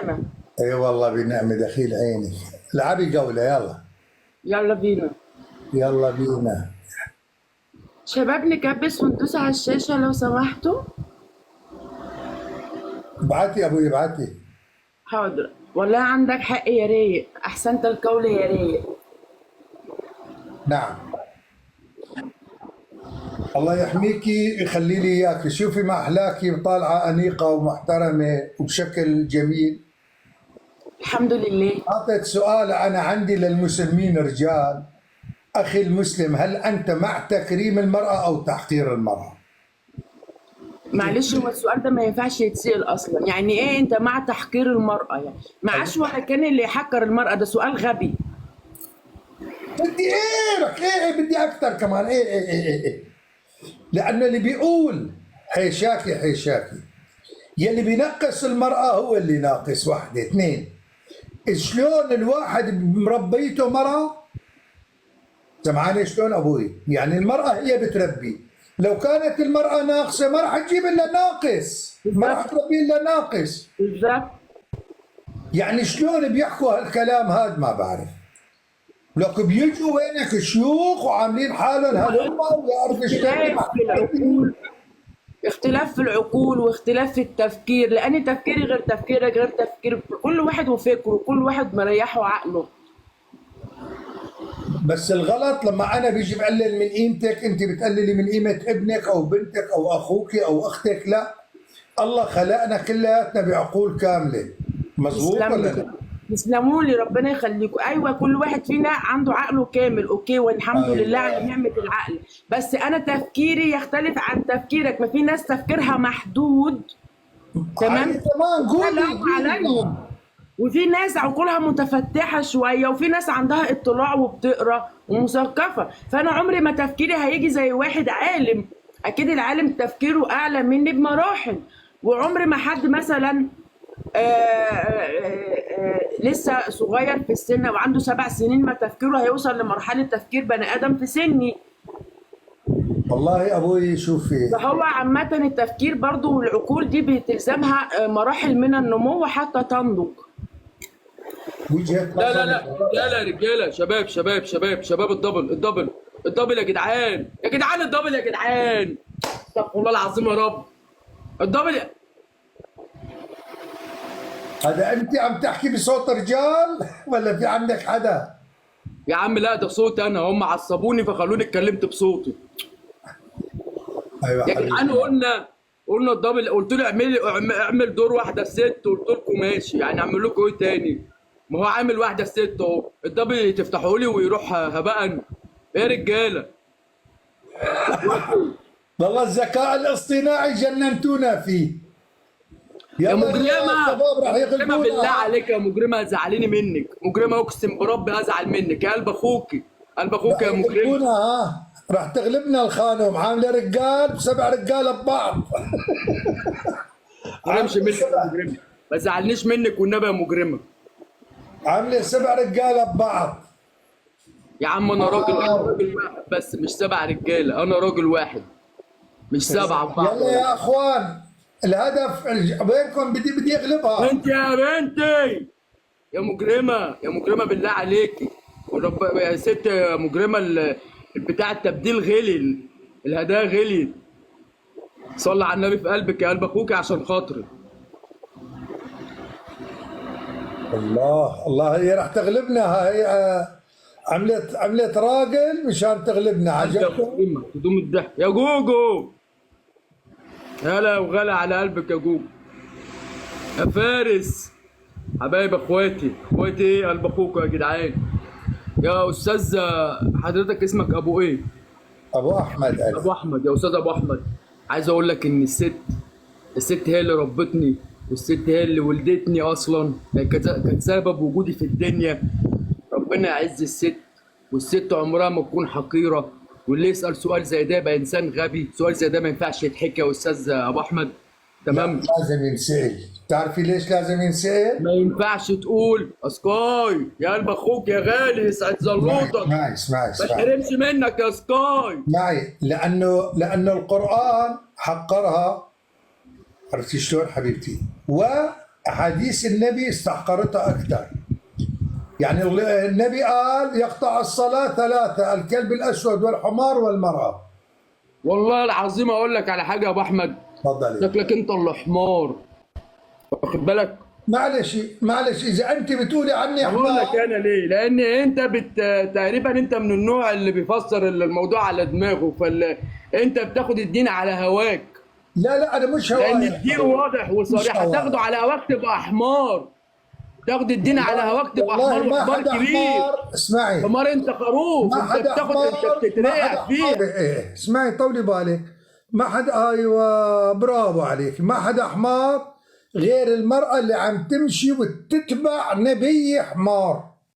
بنعمة. اي والله بنعمة دخيل عيني. العبي جولة يلا. يلا بينا. يلا بينا. شباب نكبس وندوس على الشاشة لو سمحتوا. ابعتي يا ابوي ابعتي. حاضر، والله عندك حق يا رايق، أحسنت القول يا رايق. نعم. الله يحميكي يخلي لي اياك. شوفي ما احلاكي طالعة انيقة ومحترمة وبشكل جميل. الحمد لله. اعطيت سؤال انا عندي للمسلمين رجال. اخي المسلم، هل انت مع تكريم المرأة او تحقير المرأة؟ معلش، هو السؤال ده ما ينفعش يتسأل أصلا. يعني إيه أنت مع تحقير المرأة؟ يعني معاش ولا كان اللي يحقر المرأة؟ ده سؤال غبي. بدي ايه لك ايه بدي اكثر كمان ايه. لأنه اللي بيقول حيشاكي حيشاكي، يلي بينقص المرأة هو اللي ناقص. واحدة اثنين، شلون الواحد مربيته مرأة؟ سمعاني شلون أبوي؟ يعني المرأة هي بتربي. لو كانت المرأة ناقصة ما راح تجيب إلا ناقص، ما راح تربي إلا ناقص. بالظبط. يعني شلون بيحكوا هالكلام هذا ما بعرف. لك بيجوا وينك شيوخ وعاملين حالهم هلمة ويعرف ايش اختلاف في العقول، اختلاف في العقول واختلاف في التفكير، لان تفكيري غير تفكيرك غير تفكير كل واحد وفكره، كل واحد مريحه عقله. بس الغلط لما انا بيجي بقلل من قيمتك، انت بتقللي من قيمه ابنك او بنتك او اخوك او اختك. لا، الله خلقنا كلياتنا بعقول كامله. مظبوط ولا لا؟ تسلموا لي، ربنا يخليكم. ايوه، كل واحد فينا عنده عقله كامل، اوكي، والحمد لله على نعمه العقل. بس انا تفكيري يختلف عن تفكيرك. ما في ناس تفكيرها محدود، تمام، تمام قولي عليهم. وفي ناس عقولها متفتحة شوية، وفي ناس عندها اطلاع وبتقرا ومثقفة. فأنا عمري ما تفكيري هيجي زي واحد عالم. أكيد العالم تفكيره أعلى مني بمراحل. وعمري ما حد مثلا لسه صغير في السن وعنده 7 سنين ما تفكيره هيوصل لمرحلة تفكير بني آدم في سني. والله يا ابوي شوفي، فهو عامة التفكير برضو والعقول دي بتلزمها مراحل من النمو حتى تنضج. وجهه لا لا نظر. لا، رجاله رجاله، شباب شباب شباب شباب، الدبل الدبل الدبل يا جدعان، يا جدعان الدبل يا جدعان، استغفر الله العظيم يا رب. الدبل هذا انت عم تحكي بصوت رجال ولا في عندك حدا؟ يا عم لا، ده صوتي انا، هم عصبوني فخلوني اتكلمت بصوتي. ايوه يا جدعان قلنا الدبل، قلت له اعمل دور واحده ست، قلت لكم ماشي، يعني اعمل لكم ايه تاني؟ ما هو عامل واحده ست اهو، الدبل تفتحوا لي ويروح هباء. ايه يا رجاله؟ والله الذكاء الاصطناعي جننتونا فيه. يا يلا مجرمه، الشباب راح يا مجرمه بالله يغلبونا. عليك يا مجرمه، زعلاني منك مجرمه، اقسم بربي هزعل منك يا قلب اخوكي، قلب اخوك يا مجرمه. يغلبونا ها، راح تغلبنا الخانم. عامله رجال بسبع رجاله ببعض. ما تغرمش منك يا مجرمه، ما تزعلنيش منك والنبي يا مجرمه. عامله 7 رجاله ببعض. يا عم انا راجل، انا راجل واحد بس مش 7 رجاله، انا راجل واحد مش 7 في بعض. يلا يا اخوان، الهدف بينكم. بدي اغلبها. انت يا بنتي يا مجرمه، يا مجرمه بالله عليكي، يا ست يا مجرمه، بتاع التبديل غلي، الهدايا غلي. صلي على النبي في قلبك يا قلب اخوك عشان خاطري. الله الله، هي راح تغلبنا. هي عملت راجل مشان تغلبنا. عجبكم؟ تدوم الضحك يا جوجو. هلا وغلا على قلبك يا جوجو، يا فارس، حبايب اخواتي، اخواتي ايه قلب اخوكوا يا جدعان. يا استاذ، حضرتك اسمك ابو ايه؟ ابو احمد. ابو احمد. يا استاذ ابو احمد، عايز اقول لك ان الست هي اللي ربتني، والست هي اللي ولدتني اصلا، هي كانت سبب وجودي في الدنيا. ربنا يعز الست، والست عمرها ما تكون حقيره. واللي يسال سؤال زي ده يبقى انسان غبي. سؤال زي ده ما ينفعش يتحكي يا استاذ ابو احمد، تمام؟ لازم ينسأل. تعرفي ليش لازم ينسأل؟ ما ينفعش تقول اسكاي يا قلب اخوك يا غالي، يسعد زلوطك، اسمعي ما تحرمش منك يا سكاي. معي. لانه القرآن حقرها. عرفتي شلون حبيبتي؟ احاديث النبي استحقرتها اكثر. يعني النبي قال يقطع الصلاه ثلاثه: الكلب الاسود والحمار والمراه. والله العظيم اقول لك على حاجه يا ابو احمد، تفضلي. شكلك انت اللي حمار، واخد بالك؟ معلش معلش، اذا انت بتقولي عني اقول لك حمار. انا ليه؟ لان انت تقريبا انت من النوع اللي بيفسر الموضوع على دماغه، انت بتاخد الدين على هواك. لا لا، انا مش لان هواي. الدين واضح وصريح، هواي. هتاخده على هواك تبقى حمار، تاخد الدين على هواك تبقى والله حمار، ما وحمار حدا كبير. حمار. اسمعي، حمار انت خروف، ما انت حدا بتاخد، حمار. انت ما حدا بتتريق حمار. فيها. إيه. اسمعي طولي بالك. ما حدا، ايوه برافو عليك، ما حدا حمار غير المرأة اللي عم تمشي وتتبع نبي حمار.